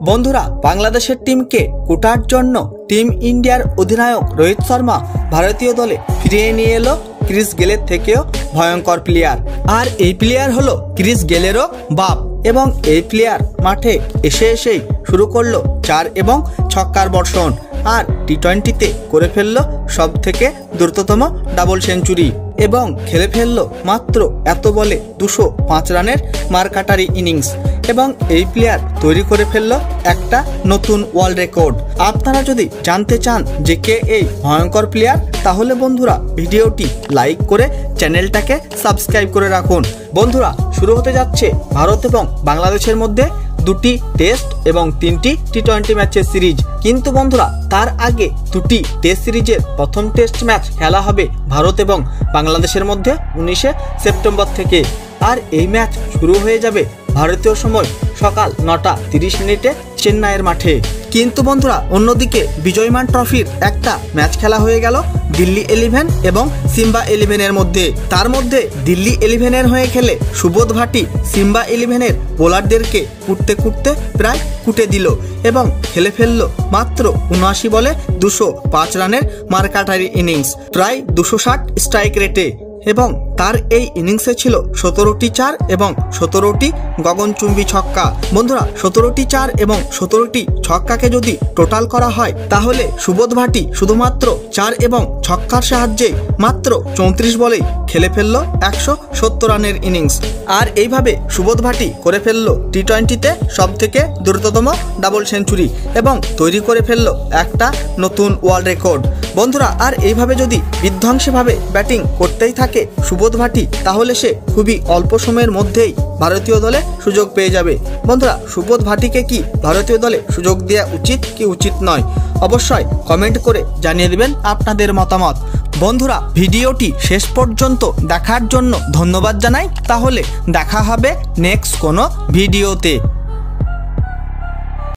বন্ধুরা, বাংলাদেশের টিমকে কোটার জন্য টিম ইন্ডিয়ার অধিনায়ক রোহিত শর্মা ভারতীয় দলে ফিরিয়ে নিয়ে এলো ক্রিস গেলের থেকেও ভয়ঙ্কর প্লেয়ার। আর এই প্লেয়ার হলো ক্রিস গেলেরও বাপ এবং এই প্লেয়ার মাঠে এসেই শুরু করলো 4 এবং ছক্কার বর্ষণ আর টি-20তে করে ফেললো সব থেকে দ্রুততম ডাবল সেঞ্চুরি এবং খেলে ফেললো মাত্র এত বলে 205 রানের মারকাটারি ইনিংস এবং এই প্লেয়ার তৈরি করে ফেললো একটা নতুন ওয়ার্ল্ড রেকর্ড। আপনারা যদি জানতে চান যে কে এই ভয়ঙ্কর প্লেয়ার, তাহলে বন্ধুরা ভিডিওটি লাইক করে চ্যানেলটাকে সাবস্ক্রাইব করে রাখুন। বন্ধুরা, শুরু হতে যাচ্ছে ভারত এবং বাংলাদেশের মধ্যে 2টি টেস্ট এবং 3টি টি-20 ম্যাচের সিরিজ। কিন্তু বন্ধুরা, তার আগে 2টি টেস্ট সিরিজের প্রথম টেস্ট ম্যাচ খেলা হবে ভারত এবং বাংলাদেশের মধ্যে 19 সেপ্টেম্বর থেকে। আর এই ম্যাচ শুরু হয়ে যাবে ভারতীয় সময় সকাল 9:30 চেন্নাইয়ের মাঠে। কিন্তু বন্ধুরা, অন্যদিকে বিজয়মান ট্রফির একটা ম্যাচ খেলা হয়ে গেল দিল্লি 11 এবং সিম্বা 11-এর মধ্যে। তার মধ্যে দিল্লি 11-এর হয়ে খেলে সুবোধ ভাটি সিম্বা 11-এর বোলারদেরকে কুটতে প্রায় কুটে দিল এবং খেলে ফেললো মাত্র 79 বলে 205 রানের মারকাটারি ইনিংস, প্রায় 260 স্ট্রাইক রেটে। এবং তার এই ইনিংসে ছিল 17টি 4 এবং 17টি গগনচুম্বী ছক্কা। বন্ধুরা, 17টি 4 এবং 17টি ছক্কাকে যদি টোটাল করা হয় তাহলে সুবোধ ভাটি শুধুমাত্র 4 এবং ছক্কার সাহায্যে মাত্র 34 বলেই খেলে ফেললো 170 রানের ইনিংস। আর এইভাবে সুবোধ ভাটি করে ফেললো টি-20তে সব থেকে দ্রুততম ডাবল সেঞ্চুরি এবং তৈরি করে ফেললো একটা নতুন ওয়ার্ল্ড রেকর্ড। বন্ধুরা, আর এইভাবে যদি বিধ্বংসীভাবে ব্যাটিং করতেই থাকে সুবোধ ভাটি, তাহলে সে খুবই অল্প সময়ের মধ্যেই ভারতীয় দলে সুযোগ পেয়ে যাবে। বন্ধুরা, সুবোধ ভাটিকে কি ভারতীয় দলে সুযোগ দেওয়া উচিত কি উচিত নয়, অবশ্যই কমেন্ট করে জানিয়ে দিবেন আপনাদের মতামত। বন্ধুরা, ভিডিওটি শেষ পর্যন্ত দেখার জন্য ধন্যবাদ জানাই। তাহলে দেখা হবে নেক্সট কোনো ভিডিওতে।